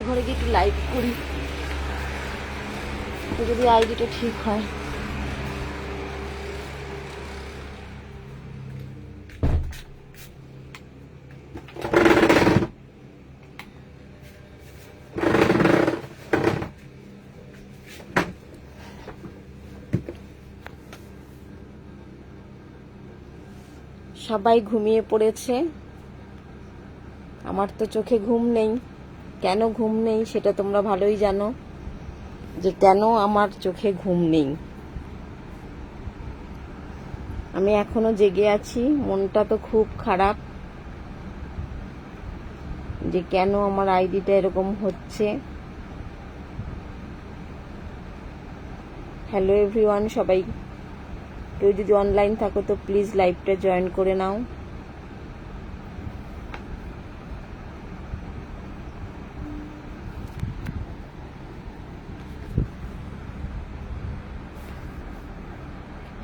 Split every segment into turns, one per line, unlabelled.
ঘরে গিয়ে একটু লাইভ করি, যদি আইডিটা ঠিক হয়। সবাই ঘুমিয়ে পড়েছে, আমার তো চোখে ঘুম নেই। কেন ঘুম নেই সেটা তোমরা ভালোই জানো, যে কেন আমার চোখে ঘুম নেই। আমি এখনো জেগে আছি, মনটা তো খুব খারাপ যে কেন আমার আইডিটা এরকম হচ্ছে। হ্যালো এভরিওয়ান, সবাই কেউ যদি অনলাইন থাকো তো প্লিজ লাইভটা জয়েন করে নাও।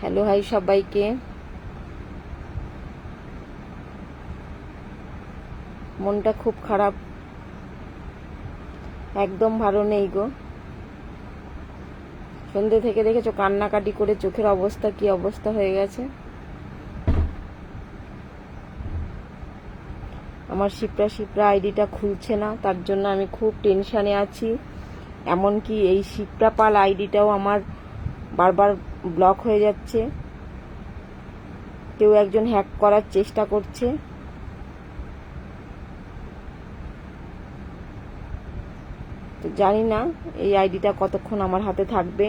হ্যালো হাই সবাইকে। মনটা খুব খারাপ, একদম ভালো নেই গো। সন্ধ্যে থেকে দেখেছো কান্নাকাটি করে চোখের অবস্থা কি অবস্থা হয়ে গেছে। আমার শিপ্রা আইডিটা খুলছে না, তার জন্য আমি খুব টেনশানে আছি। এমনকি এই শিপ্রা পাল আইডিটাও আমার বারবার ব্লক হয়ে যাচ্ছে, কেউ একজন হ্যাক করার চেষ্টা করছে। তো জানি না এই আইডিটা কতক্ষণ আমার হাতে থাকবে।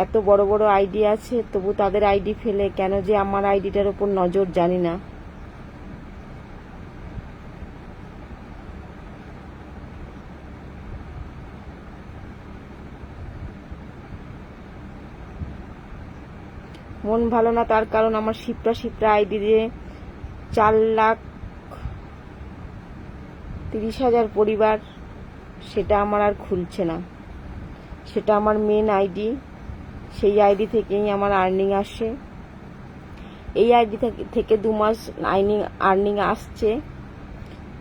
এত বড় বড় আইডি আছে, তবু তাদের আইডি ফেলে কেন যে আমার আইডিটার উপর নজর, জানি না। মন ভালো না, তার কারণ আমার শিপ্রা আইডি দিয়ে 4,30,000 পরিবার, সেটা আমার আর খুলছে না। সেটা আমার মেন আইডি, সেই আইডি থেকেই আমার আর্নিং আসে। এই আইডি থেকে 2 মাস আর্নিং আসছে,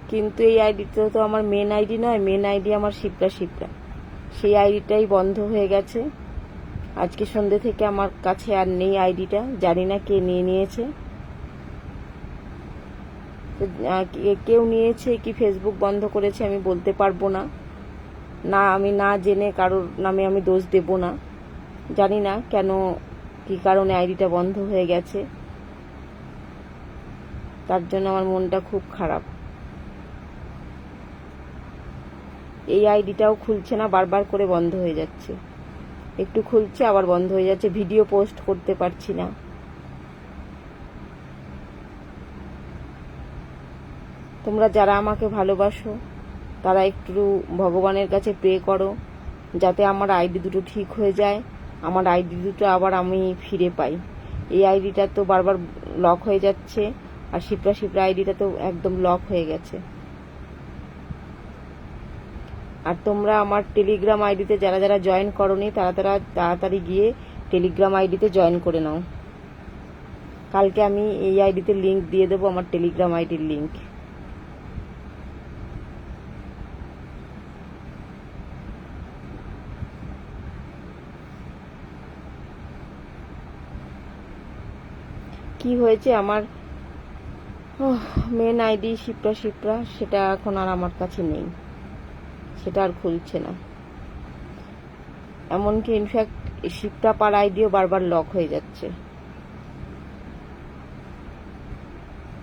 কিন্তু এই আইডিটা তো আমার মেন আইডি নয়। মেন আইডি আমার শিপ্রা, সেই আইডিটাই বন্ধ হয়ে গেছে। আজকে সন্ধ্যে থেকে আমার কাছে আর নেই আইডিটা, জানি না কে নিয়ে নিয়েছে। কেউ নিয়েছে কি ফেসবুক বন্ধ করেছে আমি বলতে পারবো না। আমি না জেনে কারোর নামে আমি দোষ দেব না। জানি না কেন, কি কারণে আইডিটা বন্ধ হয়ে গেছে, তার জন্য আমার মনটা খুব খারাপ। এই আইডিটাও খুলছে না, বারবার করে বন্ধ হয়ে যাচ্ছে। একটু খুলছে আবার বন্ধ হয়ে যাচ্ছে, ভিডিও পোস্ট করতে পারছি না। তোমরা যারা আমাকে ভালোবাসো তারা একটু ভগবানের কাছে প্রে করো যাতে আমার আইডি দুটো ঠিক হয়ে যায়, আমার আইডি দুটো আবার আমি ফিরে পাই। এই আইডিটা তো বারবার লক হয়ে যাচ্ছে, আর শিপ্রা আইডিটা তো একদম লক হয়ে গেছে। আর তোমরা আমার টেলিগ্রাম আইডিতে যারা যারা জয়েন করোনি তারা তাড়াতাড়ি গিয়ে টেলিগ্রাম আইডিতে জয়েন করে নাও। কালকে আমি এই আইডিতে লিংক দিয়ে দেবো, আমার টেলিগ্রাম আইডির লিংক। কি হয়েছে আমার মেন আইডি শিপ্রা, সেটা এখন আর আমার কাছে নেই, সেটা আর খুলছে না। এমনকি ইনফ্যাক্ট শিপ্রা পার আইডিও বারবার লক হয়ে যাচ্ছে।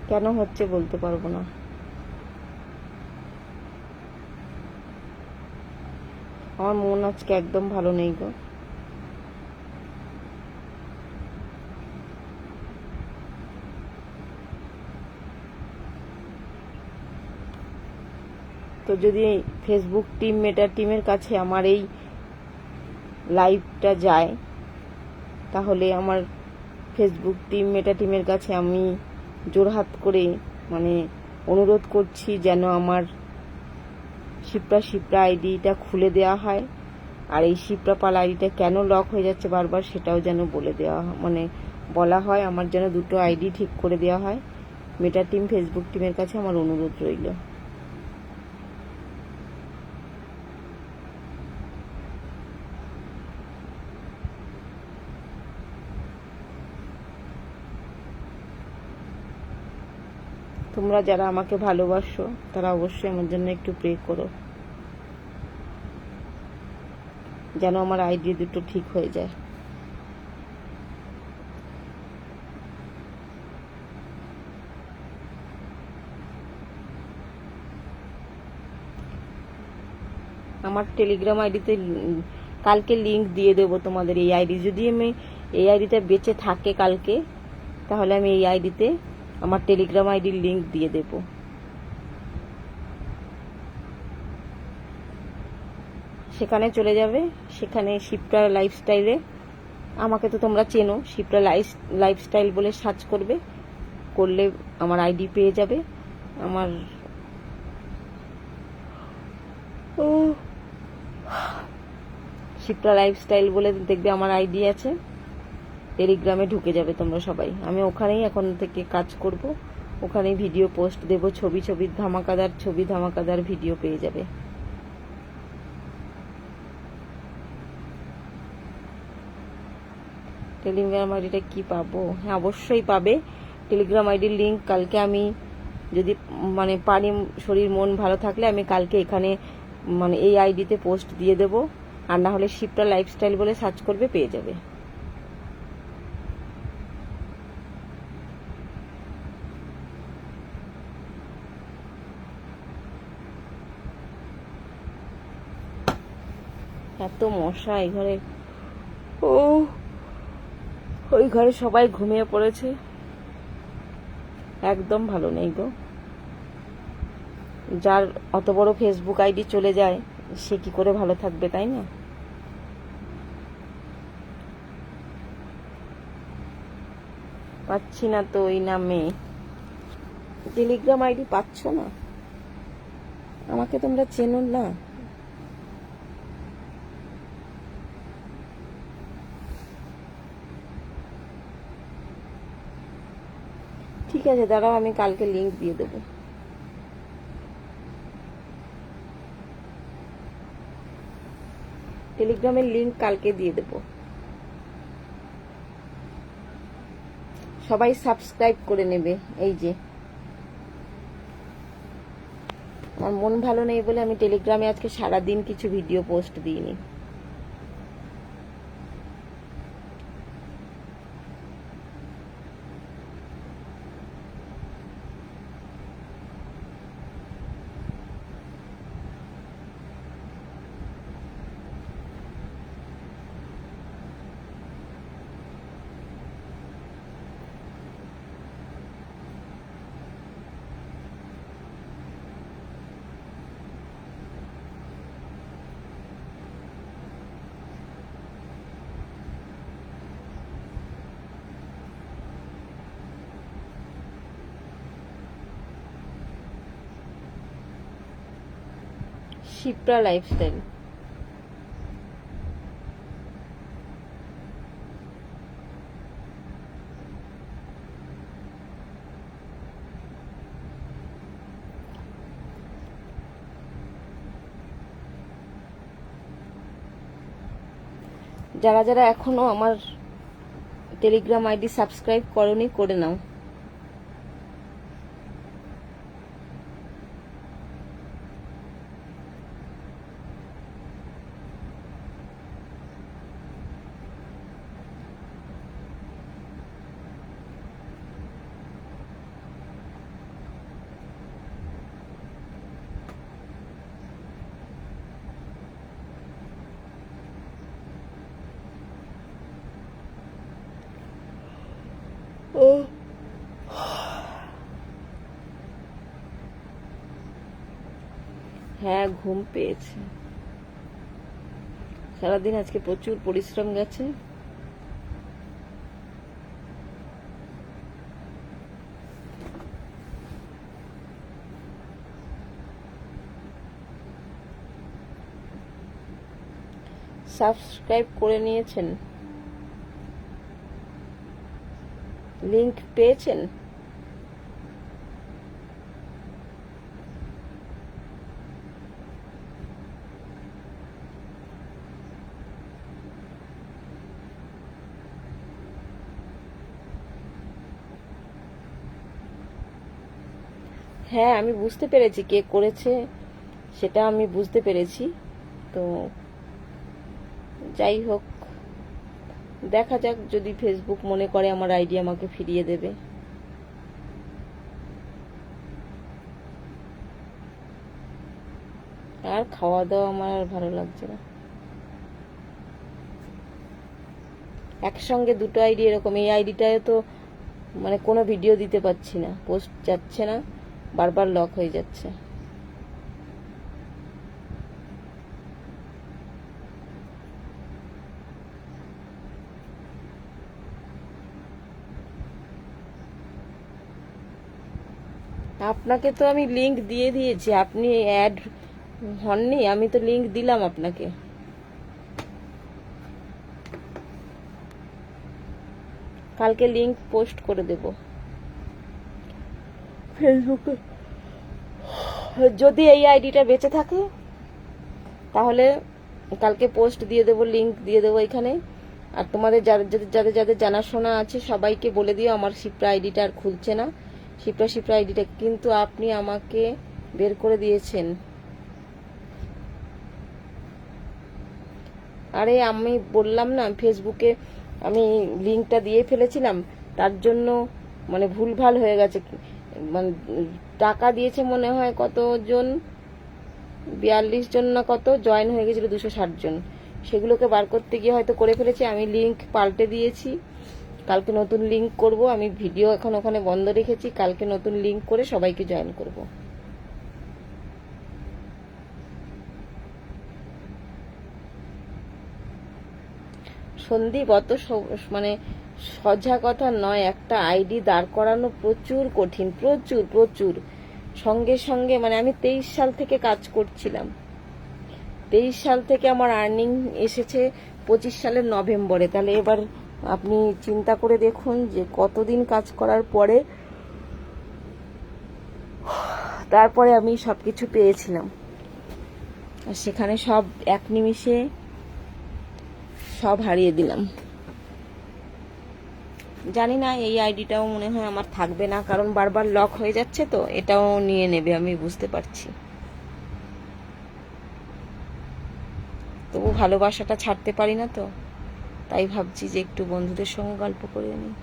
কেন হচ্ছে বলতে পারবো না। আমার মন আজকে একদম ভালো নেই গো। তো যদি ফেসবুক টিম মেটা টিমের কাছে আমার এই লাইভটা যায়, তাহলে আমার ফেসবুক টিম মেটা টিমের কাছে আমি জোরহাত করে অনুরোধ করছি যেন আমার শিপ্রা আইডিটা খুলে দেওয়া হয়। আর এই শিপ্রা পাল আইডিটা কেন লক হয়ে যাচ্ছে বারবার, সেটাও যেন বলে দেওয়া বলা হয়। আমার যেন দুটো আইডি ঠিক করে দেওয়া হয়। মেটা টিম ফেসবুক টিমের কাছে আমার অনুরোধ রইল। তোমরা যারা আমাকে ভালোবাসো তারা অবশ্যই আমার জন্য একটু প্রে করো, যেন আমার আইডি দুটো ঠিক হয়ে যায়। আমার টেলিগ্রাম আইডিতে কালকে লিংক দিয়ে দেবো তোমাদের এই আইডি। যদি আমি এই আইডিতে বেঁচে থাকে কালকে, তাহলে আমি এই আইডিতে আমার টেলিগ্রাম আইডির লিংক দিয়ে দেব। সেখানে চলে যাবে, সেখানে শিপ্রা লাইফস্টাইলে, আমাকে তো তোমরা চেনো, শিপ্রা লাইফস্টাইল বলে সার্চ করবে, করলে আমার আইডি পেয়ে যাবে। আমার শিপ্রা লাইফস্টাইল বলে দেখবে আমার আইডি আছে, টেলিগ্রামে ঢুকে যাবে তোমরা সবাই। আমি ওখানেই এখন থেকে কাজ করব, ওখানেই ভিডিও পোস্ট দেব, ছবি ধামাকাদার ভিডিও পেয়ে যাবে। টেলিগ্রাম আইডিটা কি পাবো? হ্যাঁ, অবশ্যই পাবে টেলিগ্রাম আইডির লিঙ্ক। কালকে আমি যদি পারি, শরীর মন ভালো থাকলে আমি কালকে এখানে এই আইডিতে পোস্ট দিয়ে দেব, আর না হলে শিপ্রা লাইফস্টাইল বলে সার্চ করবে, পেয়ে যাবে। এত মশা এই ঘরে, ওই ঘরে সবাই ঘুমিয়ে পড়েছে, একদম ভালো নেই গো। যার অত বড় ফেসবুক আইডি চলে যায়, সে কি করে ভালো থাকবে, তাই না? পাচ্ছি না তো ওই নামে টেলিগ্রাম আইডি, পাচ্ছ না? আমাকে তোমরা চেনো না? ঠিক আছে, দাঁড়াও, আমি কালকে লিংক দিয়ে দেবো। টেলিগ্রামের লিংক কালকে দিয়ে দেবো। সবাই সাবস্ক্রাইব করে নেবে। এই যে আমার মন ভালো নেই বলে আমি টেলিগ্রামে আজকে সারাদিন কিছু ভিডিও পোস্ট দিইনি। শিপ্রা লাইফস্টাইল। যারা যারা এখনো আমার টেলিগ্রাম আইডি সাবস্ক্রাইব করোনি, করে নাও। হ্যাঁ, ঘুম পেয়েছে, সারাদিন আজকে প্রচুর পরিশ্রম গেছে। সাবস্ক্রাইব করে নিয়েছেন? লিংক পেয়েছেন? হ্যাঁ, আমি বুঝতে পেরেছি কে করেছে, সেটা আমি বুঝতে পেরেছি। তো যাই হোক, দেখা যাক, যদি ফেসবুক মনে করে আমার আইডি আমাকে ফিরিয়ে দেবে। আর খাওয়া দাওয়া আমার আর ভালো লাগছে না। একসঙ্গে দুটো আইডি এরকম, এই আইডিটায় তো মানে কোনো ভিডিও দিতে পারছি না, পোস্ট যাচ্ছে না, বারবার লক হয়ে যাচ্ছে। আপনাকে তো আমি লিংক দিয়ে দিয়েছি, আপনি অ্যাড হননি, আমি তো লিংক দিলাম আপনাকে। কালকে লিংক পোস্ট করে দেব ফেসবুকে। যদি এই আইডিটা বেঁচে থাকে তাহলে কালকে পোস্ট দিয়ে দেবো, লিংক দিয়ে দেবো এখানে। আর তোমাদের যাদের যাদের যাদের জানাশোনা আছে সবাইকে বলে দিও আমার শিপ্রা আইডিটা আর খুলছে না, শিপ্রা আইডিটা। কিন্তু আপনি আমাকে বের করে দিয়েছেন। আরে আমি বললাম না, ফেসবুকে আমি লিংকটা দিয়ে ফেলেছিলাম, তার জন্য মানে ভুলভাল হয়ে গেছে। মানে টাকা দিয়েছে মনে হয় কতজন, 42 জন না কত জয়েন হয়ে গেছিল, 260 জন। সেগুলোকে বার করতে গিয়ে হয়তো করে ফেলেছি। আমি লিংক পাল্টে দিয়েছি, কালকে নতুন লিংক করব। আমি ভিডিও এখন ওখানে বন্ধ রেখেছি, কালকে নতুন লিংক করে সবাইকে জয়েন করব। সন্দীপ, অত মানে সোজা কথা নয়। একটা আইডি দাঁড় করানো প্রচুর কঠিন, প্রচুর প্রচুর। সঙ্গে সঙ্গে মানে আমি 23 সাল থেকে কাজ করছিলাম, 23 সাল থেকে আমার আর্নিং এসেছে 25 সালের নভেম্বরে। তাহলে এবার আপনি চিন্তা করে দেখুন যে কতদিন কাজ করার পরে তারপরে আমি সবকিছু পেয়েছিলাম। আর সেখানে সব এক নিমিষে সব হারিয়ে দিলাম। জানি না, এই আইডিটাও মনে হয় আমার থাকবে না, কারণ বারবার লক হয়ে যাচ্ছে, তো এটাও নিয়ে নেবে আমি বুঝতে পারছি। তবু ভালোবাসাটা ছাড়তে পারি না, তো তাই ভাবছি যে একটু বন্ধুদের সঙ্গে গল্প করে নিই।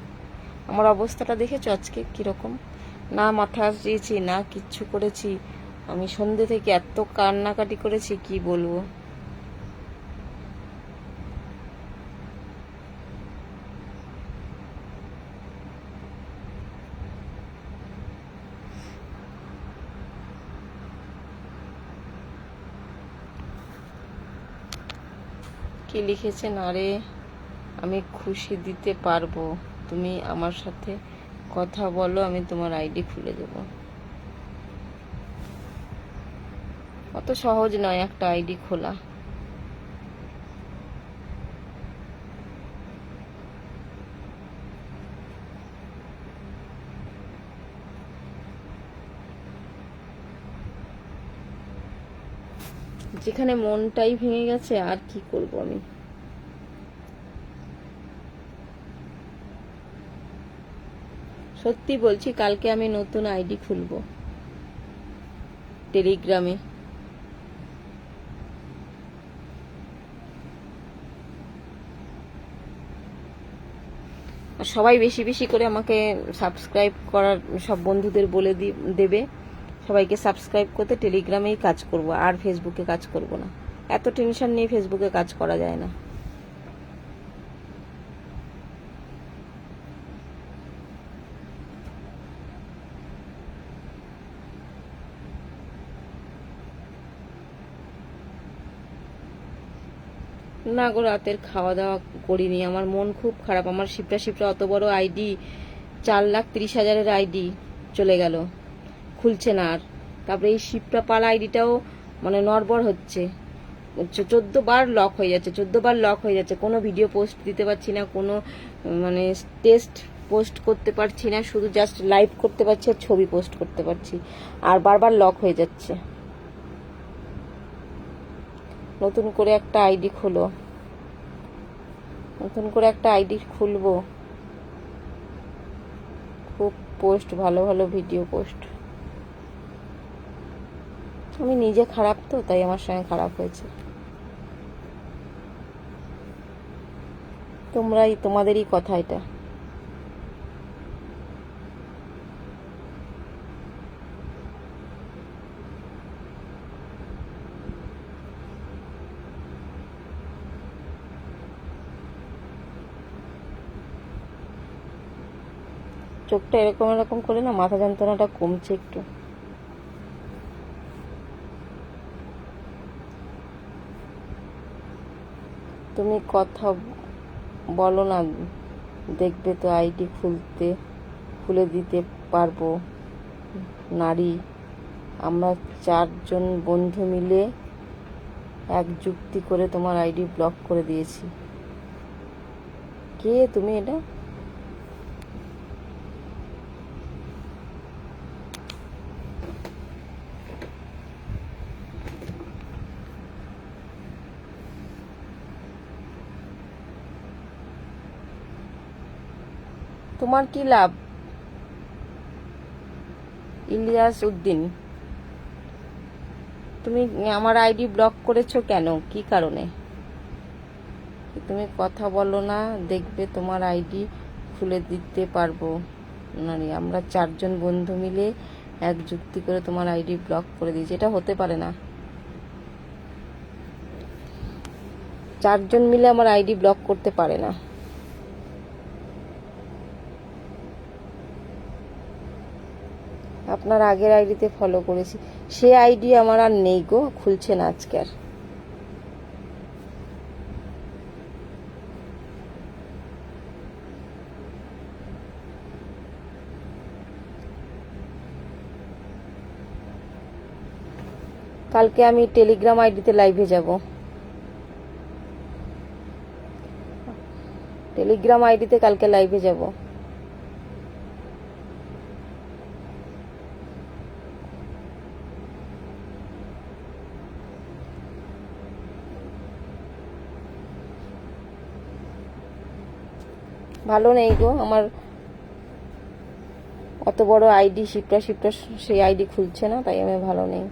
আমার অবস্থাটা দেখেছো আজকে কিরকম? না মাথা আসিয়েছি, না কিচ্ছু করেছি। আমি সন্ধ্যে থেকে এত কান্নাকাটি করেছি কি বলবো। কি লিখেছেন? আরে আমি খুশি দিতে পারবো, তুমি আমার সাথে কথা বলো, আমি তোমার আইডি খুলে দেব। অত সহজ নয় একটা আইডি খোলা। যেখানে মনটাই ভেঙে গেছে, আর কি করব আমি। সত্যি বলছি, কালকে আমি নতুন আইডি খুলবো টেলিগ্রামে। আর সবাই বেশি বেশি করে আমাকে সাবস্ক্রাইব করার, সব বন্ধুদের বলে দেবে সবাইকে সাবস্ক্রাইব করতে। টেলিগ্রামেই কাজ করব, আর ফেসবুকে কাজ করব না। এত টেনশন নিয়ে ফেসবুকে কাজ করা যায় না। না গো, রাতের খাওয়া দাওয়া করিনি, আমার মন খুব খারাপ। আমার শিপ্রা অত বড় আইডি, 4,30,000-এর আইডি চলে গেল, খুলছে না আর। তারপরে এই শিপ্রা পালা আইডিটাও মানে নড়বড় হচ্ছে, 14 বার লক হয়ে যাচ্ছে, 14 বার লক হয়ে যাচ্ছে। কোনো ভিডিও পোস্ট দিতে পারছি না, কোনো মানে টেস্ট পোস্ট করতে পারছি না, শুধু জাস্ট লাইভ করতে পারছি আর ছবি পোস্ট করতে পারছি, আর বারবার লক হয়ে যাচ্ছে। নতুন করে একটা আইডি খোলো, নতুন করে একটা আইডি খুলবো, খুব পোস্ট, ভালো ভালো ভিডিও পোস্ট। আমি নিজে খারাপ, তো তাই আমার সঙ্গে খারাপ হয়েছে। তোমাদেরই কথা এটা। চোখটা এরকম এরকম করে না, মাথা যন্ত্রণাটা কমছে একটু। তুমি কথা বলো না, দেখবে তো আইডি খুলে দিতে পারবো। নারী, আমরা 4 জন বন্ধু মিলে এক যুক্তি করে তোমার আইডি ব্লক করে দিয়েছি। কে তুমি? এটা তোমার কি লাভ? ইলিয়াস উদ্দিন, তুমি আমার আইডি ব্লক করেছো কেন? কি কারণে? তুমি কথা বলো না, দেখবে তোমার আইডি খুলে দিতে পারবো। নারী, আমরা 4 জন বন্ধু মিলে এক যুক্তি করে তোমার আইডি ব্লক করে দিয়েছি। এটা হতে পারে না। 4 জন মিলে আমার আইডি ব্লক করতে পারে না। আপনার আগের আইডিতে ফলো করেছি, সে আইডি আমার আর নেই গো, খুলছে না আজকে আর। কালকে আমি টেলিগ্রাম আইডিতে লাইভে যাব। টেলিগ্রাম আইডিতে কালকে লাইভে যাব। ভালো নেই গো আমার, অত বড় আইডি শিপ্রা সেই আইডি খুলছে না, তাই আমি ভালো নেই।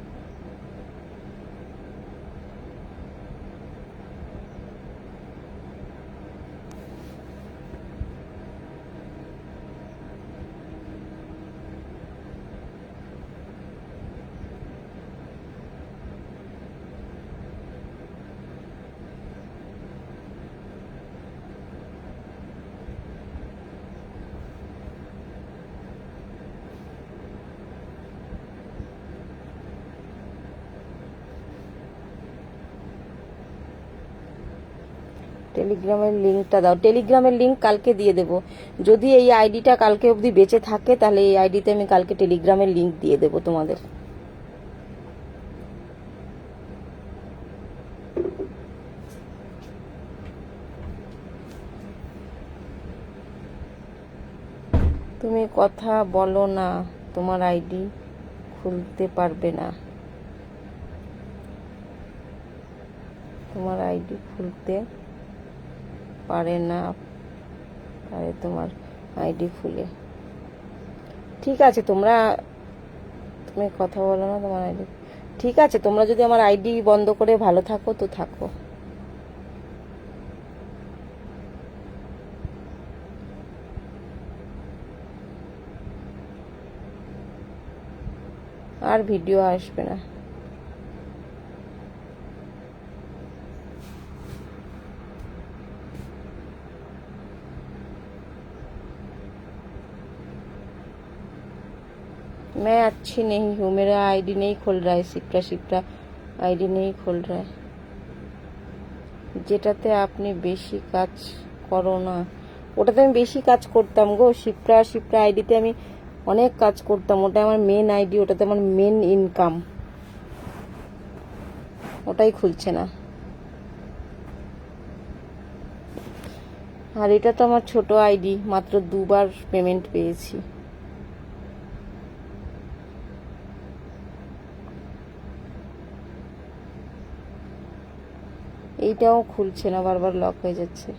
টেলিগ্রামের লিঙ্কটা দাও। টেলিগ্রামের লিঙ্ক কালকে দিয়ে দেব। যদি এই আইডিটা কালকে অবধি বেঁচে থাকে, তাহলে এই আইডিতে আমি কালকে টেলিগ্রামের লিঙ্ক দিয়ে দেব তোমাদের। তুমি কথা বলো না, তোমার আইডি খুলতে পারবে না। তোমার আইডি খুলতে পারে না, পারে তোমার আইডি খুলে। ঠিক আছে, তুমি কথা বলো না, তোমার আইডি। ঠিক আছে, তোমরা যদি আমার আইডি বন্ধ করে ভালো থাকো তো থাকো। আর ভিডিও আসবে না। मैं अच्छी नहीं हूँ, मेरा आईडी नहीं खोल रहा है, শিপ্রা আইডি नहीं खोल रहा है। যেটাতে আপনি বেশি কাজ করো না, ওটাতে আমি বেশি কাজ করতাম গো। শিপ্রা আইডিতে আমি অনেক কাজ করতাম, ওটা আমার মেন আইডি, ওটাতে আমার মেন ইনকাম, ওটাই খুলছে না। আর এটা তো আমার ছোট আইডি, মাত্র 2বার পেমেন্ট পেয়েছি। এইটাও খুলছে না, বারবার লক হয়ে যাচ্ছে।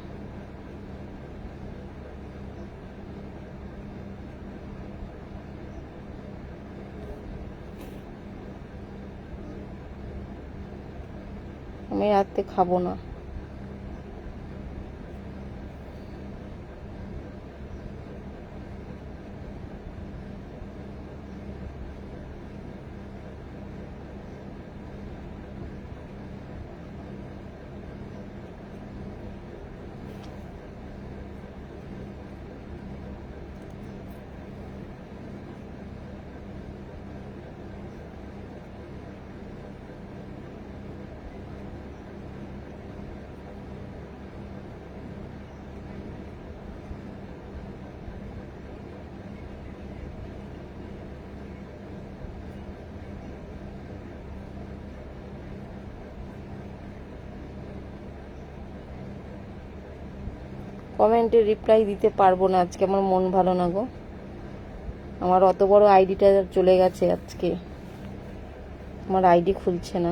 আমি রাতে খাবো না। কমেন্টে রিপ্লাই দিতে পারবো না আজকে, আমার মন ভালো না গো। আমার অত বড় আইডিটা চলে গেছে আজকে, আমার আইডি খুলছে না।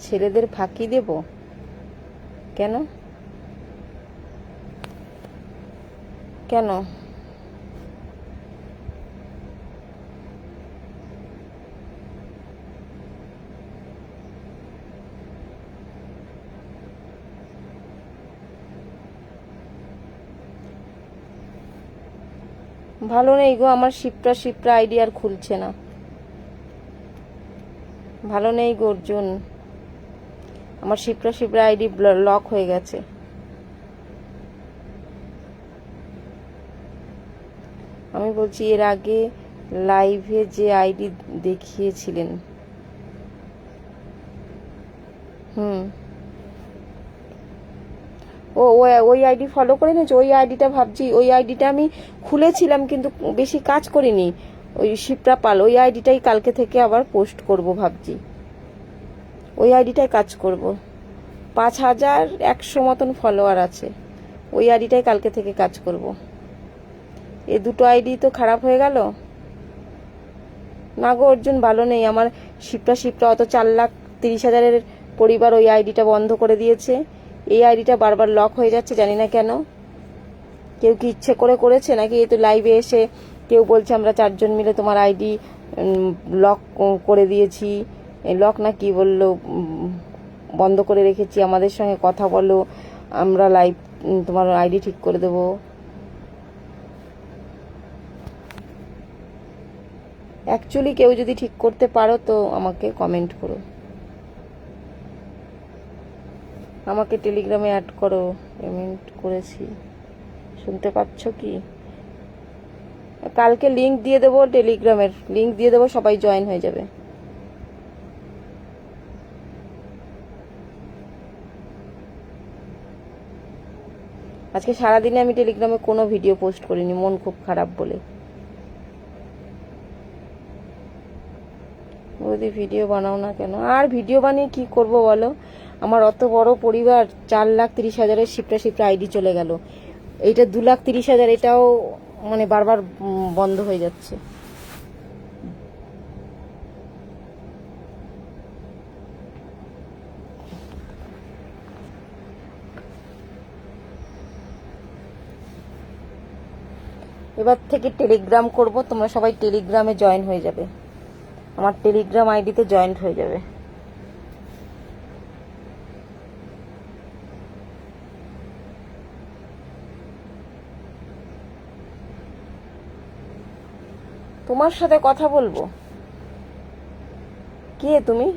ছেলেদের ফাঁকি দেব কেন? কেন? ভালো নেই গো, আমার শিপ্রা আইডি আর খুলছে না। ভালো নেই গো অর্জুন, আমার শিপ্রা আইডি লক হয়ে গেছে। আমি বলছি এর আগে লাইভে যে আইডি দেখিয়েছিলেন, ওই আইডি ফলো করে নিয়েছে। ওই আইডিটা ভাবছি, ওই আইডিটা আমি খুলেছিলাম কিন্তু বেশি কাজ করিনি। ওই শিপ্রা পাল, ওই আইডিটাই কালকে থেকে আবার পোস্ট করব ভাবছি। ওই আইডিটাই কাজ করব। 5100 মতন ফলোয়ার আছে, ওই আইডিটাই কালকে থেকে কাজ করব। এই দুটো আইডি তো খারাপ হয়ে গেল না গো অর্জুন, ভালো নেই আমার। শিপ্রা অত 4,30,000 পরিবার ওই আইডিটা বন্ধ করে দিয়েছে। এই আইডিটা বারবার লক হয়ে যাচ্ছে, জানি না কেন। কেউ কি ইচ্ছে করে করেছে নাকি? এই তো লাইভে এসে কেউ বলছে আমরা 4 জন মিলে তোমার আইডি লক করে দিয়েছি। লক না কি বললো, বন্ধ করে রেখেছি, আমাদের সঙ্গে কথা বলো, আমরা লাইভ তোমার আইডি ঠিক করে দেবো। অ্যাকচুয়ালি কেউ যদি ঠিক করতে পারো তো আমাকে কমেন্ট করো, আমাকে টেলিগ্রামে অ্যাড করো। পেমেন্ট করেছি, শুনতে পাচ্ছ কি? কালকে লিংক দিয়ে দেবো, টেলিগ্রামের লিংক দিয়ে দেবো, সবাই জয়েন হয়ে যাবে। আজকে সারাদিনে আমি টেলিগ্রামে কোনো ভিডিও পোস্ট করিনি, মন খুব খারাপ বলে। বৌদি ভিডিও বানাও না কেন? আর ভিডিও বানিয়ে কি করব বলো? আমার অত বড় পরিবার, 4,30,000 শিপ্রা আইডি চলে গেল। এইটা 2,30,000, এটাও মানে বারবার বন্ধ হয়ে যাচ্ছে। এবার থেকে টেলিগ্রাম করব, তোমরা সবাই টেলিগ্রামে জয়েন হয়ে যাবে, আমার টেলিগ্রাম আইডিতে জয়েন্ট হয়ে যাবে। তোমার সাথে কথা বলবো? কে তুমি?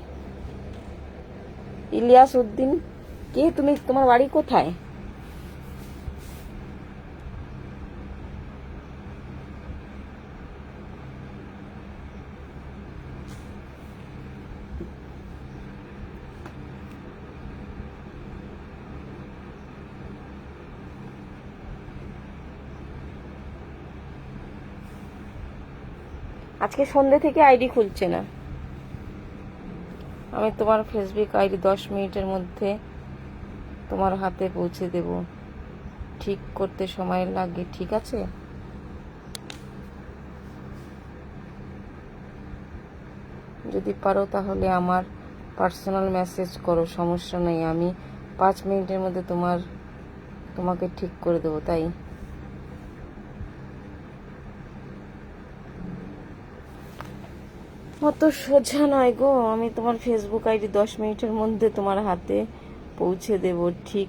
ইলিয়াস উদ্দিন? কে তুমি? তোমার বাড়ি কোথায়? আজকে সন্ধ্যে থেকে আইডি খুলছে না। আমি তোমার ফেসবুক আইডি 10 মিনিটের মধ্যে তোমার হাতে পৌঁছে দেব। ঠিক করতে সময় লাগে, ঠিক আছে? যদি পারো তাহলে আমার পার্সোনাল মেসেজ করো, সমস্যা নেই। আমি 5 মিনিটের মধ্যে তোমার তোমাকে ঠিক করে দেবো, তাই অত সোজা নয় গো। আমি তোমার ফেসবুক আইডি 10 মিনিটের মধ্যে তোমার হাতে পৌঁছে দেব, ঠিক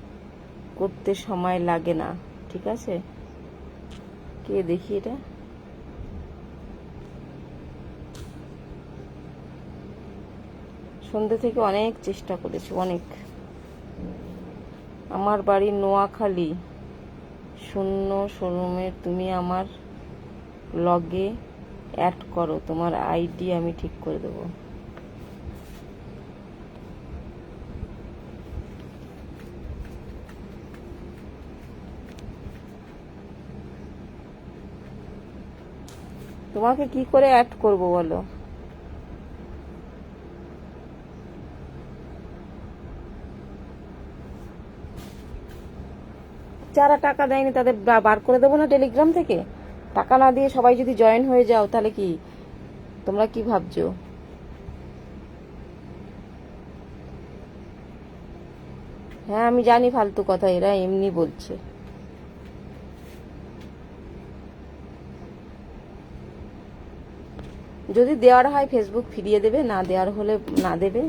করতে সময় লাগে না, ঠিক আছে? কে দেখি এটা, সন্ধ্যে থেকে অনেক চেষ্টা করেছি, অনেক। আমার বাড়ি নোয়াখালী, 0 শোরুমের, তুমি আমার লগে অ্যাড করো, তোমার আইডি আমি ঠিক করে দেবো। তোমাকে কি করে অ্যাড করব বলো? যারা টাকা দেয়নি তাদের বার করে দেবো না টেলিগ্রাম থেকে? টাকা না দিয়ে সবাই যদি জয়েন হয়ে যাও তাহলে কি তোমরা কি ভাবছো? হ্যাঁ আমি জানি ফালতু কথা, এরা এমনি বলছে। যদি দেওয়ার হয় ফেসবুক ফিরিয়ে দেবে, না দেওয়ার হলে না দেবে।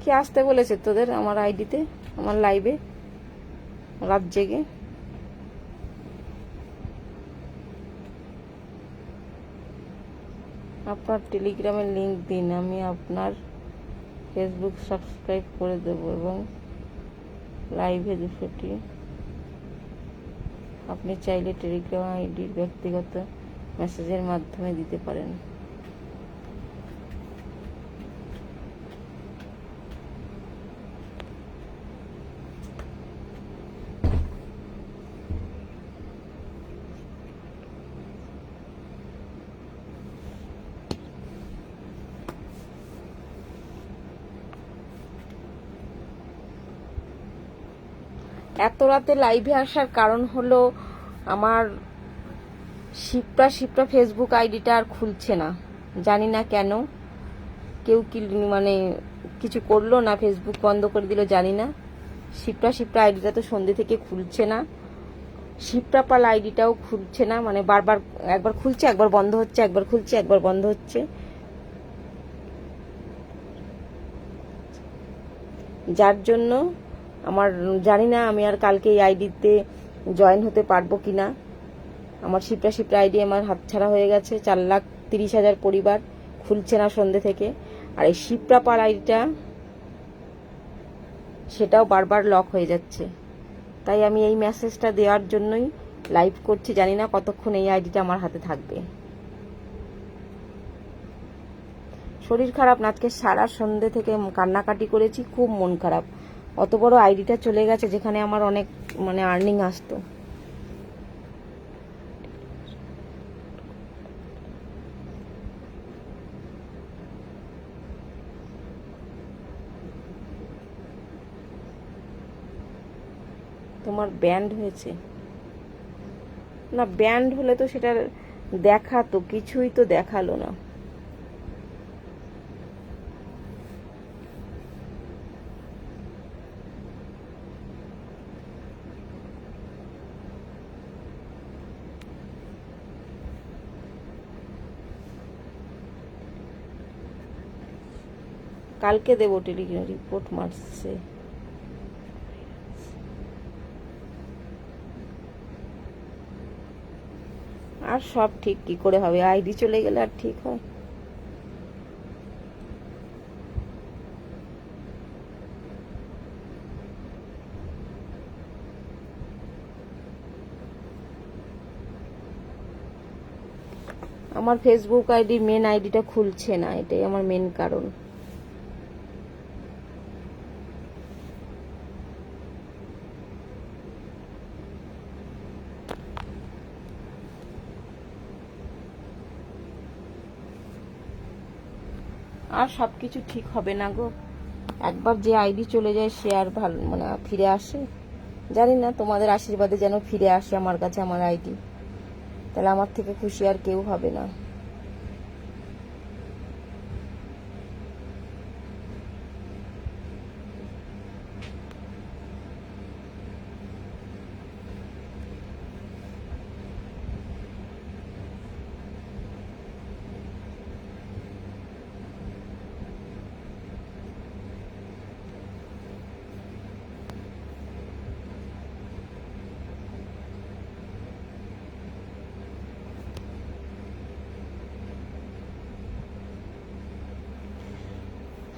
কি আসতে বলেছে তোদের আমার আইডিতে, আমার লাইভে রাত জেগে? আপনার টেলিগ্রামের লিংক দিন, আমি আপনার ফেসবুক সাবস্ক্রাইব করে দেব এবং লাইভে 200টি। আপনি চাইলে টেলিগ্রাম আইডির ব্যক্তিগত মেসেজের মাধ্যমে দিতে পারেন। এত রাতে লাইভে আসার কারণ হলো আমার শিপ্রা ফেসবুক আইডিটা আর খুলছে না, জানি না কেন। কেউ কি মানে কিছু করলো না, ফেসবুক বন্ধ করে দিল, জানি না। শিপ্রা আইডিটা তো সন্ধ্যে থেকে খুলছে না, শিপ্রা পাল আইডিটাও খুলছে না, মানে বারবার একবার খুলছে একবার বন্ধ হচ্ছে, একবার খুলছে একবার বন্ধ হচ্ছে। যার জন্য আমার জানি না আমি আর কালকে এই আইডিতে জয়েন হতে পারবো কিনা। আমার শিপ্রা আইডি আমার হাতছাড়া হয়ে গেছে, 4,30,000 পরিবার, খুলছে না সন্ধ্যে থেকে। আর এই শিপ্রা পাল আইডিটা সেটাও বারবার লক হয়ে যাচ্ছে। তাই আমি এই মেসেজটা দেওয়ার জন্যই লাইভ করছি, জানি না কতক্ষণ এই আইডিটা আমার হাতে থাকবে। শরীর খারাপ না, আজকে সারা সন্ধ্যে থেকে কান্নাকাটি করেছি, খুব মন খারাপ। অত বড় আইডিটা চলে গেছে যেখানে আমার অনেক মানে আর্নিং আসতো। তোমার ব্যান্ড হয়েছে না? ব্যান্ড হলে তো সেটা দেখাতো, কিছুই তো দেখালো না। কালকে দেবো টেলিগ্রাম রিপোর্ট মারছে। আর সব ঠিক কি করে হবে? আইডি চলে গেলে আর ঠিক হয়? আমার ফেসবুক আইডি মেন আইডিটা খুলছে না, এটাই আমার মেন কারণ। আর সবকিছু ঠিক হবে না গো। একবার যে আইডি চলে যায় সে আর ভালো মানে ফিরে আসে? জানি না, তোমাদের আশীর্বাদে যেন ফিরে আসে আমার কাছে আমার আইডি, তাহলে আমার থেকে খুশি আর কেউ হবে না।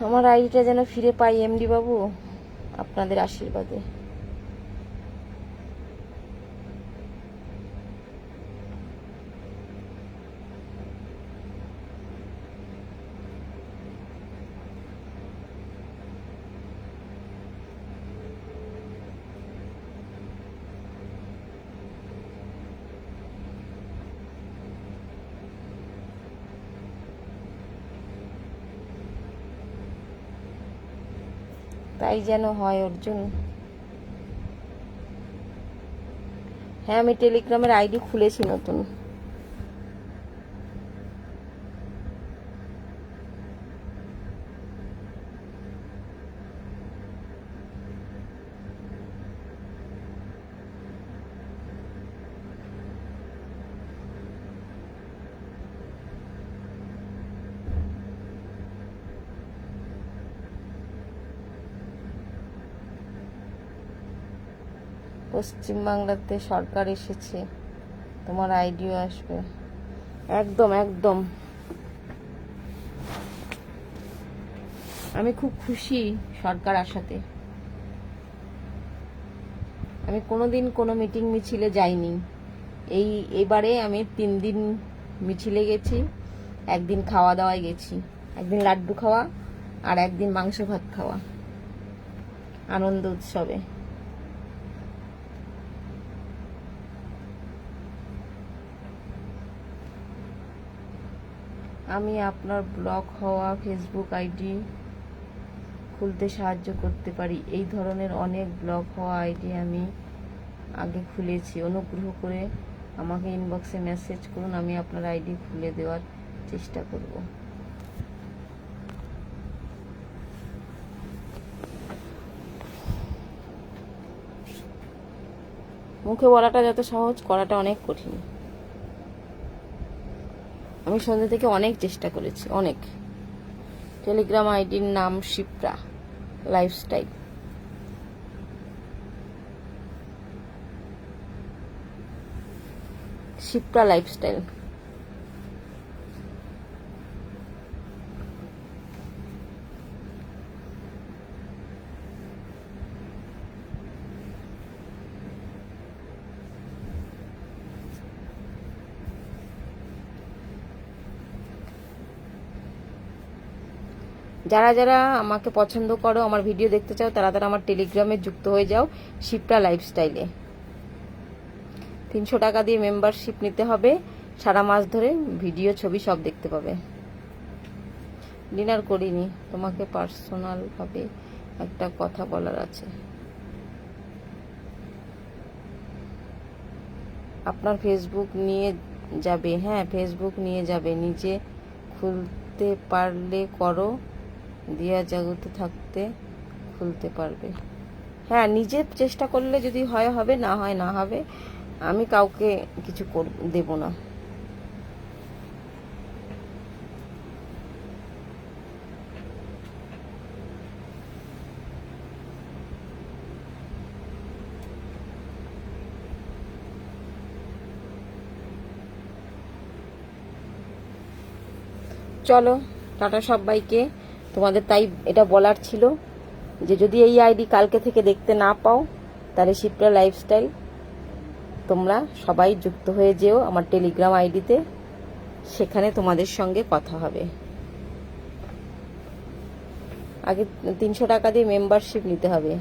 আমার আইডিটা যেন ফিরে পাই এমডি বাবু, আপনাদের আশীর্বাদে। তাই যেন হয় অর্জুন। হ্যাঁ, আমি টেলিগ্রামের আইডি খুলেছি নতুন। পশ্চিমবাংলাতে সরকার এসেছে, তোমার আইডিও আসবে। একদম একদম, আমি খুব খুশি সরকার আসাতে। আমি কোনোদিন কোনো মিটিং মিছিলে যাইনি, এবারে আমি 3 দিন মিছিলে গেছি, একদিন খাওয়া দাওয়ায় গেছি, একদিন লাড্ডু খাওয়া আর একদিন মাংস ভাত খাওয়া, আনন্দ উৎসবে। আমি আপনার ব্লক হওয়া ফেসবুক আইডি খুলতে সাহায্য করতে পারি। এই ধরনের অনেক ব্লক হওয়া আইডি আমি আগে খুলেছি। অনুগ্রহ করে আমাকে ইনবক্সে মেসেজ করুন, আমি আপনার আইডি খুলে দেওয়ার চেষ্টা করব। মুখে বলাটা যত সহজ, করাটা অনেক কঠিন। আমি সন্ধ্যা থেকে অনেক চেষ্টা করেছি, অনেক। টেলিগ্রাম আইডির নাম শিপ্রা লাইফস্টাইল। শিপ্রা লাইফস্টাইল। যারা যারা আমাকে পছন্দ করো, আমার ভিডিও দেখতে চাও, তারা তারা আমার টেলিগ্রামে যুক্ত হয়ে যাও শিপ্রা লাইফস্টাইলে। 300 টাকা দিয়ে মেম্বারশিপ নিতে হবে, সারা মাস ধরে ভিডিও ছবি সব দেখতে পাবে। ডিনার করিনি, তোমাকে পার্সোনাল ভাবে একটা কথা বলার আছে। আপনার ফেসবুক নিয়ে যাবে? হ্যাঁ, ফেসবুক নিয়ে যাবে, নিজে খুলতে পারলে করো, দিয়া জগতে থাকতে খুলতে পারবে। হ্যাঁ, নিজে চেষ্টা করলে যদি হয় হবে, না হয় না হবে, আমি কাউকে কিছু দেব না। চলো, টাটা সবাইকে। তোমাদের তাই এটা বলার ছিল যে যদি এই আইডি কালকে থেকে দেখতে না পাও, তাহলে শিপ্রা লাইফস্টাইল তোমরা সবাই যুক্ত হয়ে যেও আমার টেলিগ্রাম আইডিতে, সেখানে তোমাদের সঙ্গে কথা হবে। আগে 300 টাকা দিয়ে মেম্বারশিপ নিতে হবে।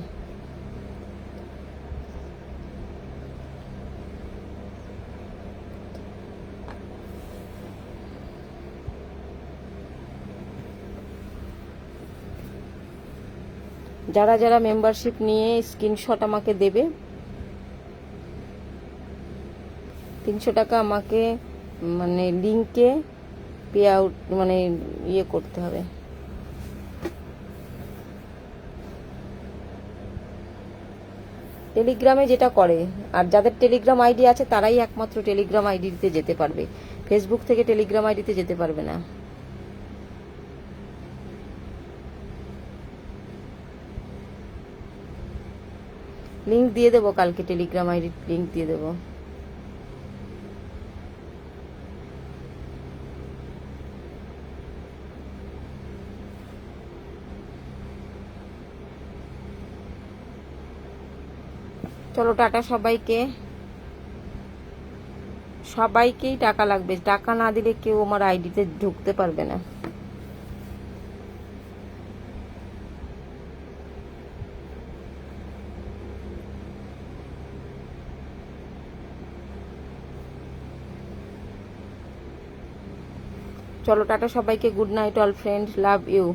যারা যারা মেম্বারশিপ নিয়ে স্ক্রিনশট আমাকে দেবে, 300 টাকা আমাকে মানে লিংকে পে আউট মানে ইয়ে করতে হবে। টেলিগ্রামে যেটা করে, আর যাদের টেলিগ্রাম আইডি আছে তারাই একমাত্র টেলিগ্রাম আইডিতে যেতে পারবে, ফেসবুক থেকে টেলিগ্রাম আইডিতে যেতে পারবে না। লিংক দিয়ে দেবো কালকে, টেলিগ্রাম আইডির লিংক দিয়ে দেবো। চলো টাটা সবাইকে। সবাইকেই টাকা লাগবে, টাকা না দিলে কেউ আমার আইডিতে ঢুকতে পারবে না। চলো টাটা সবাইকে, good night all friend, love you.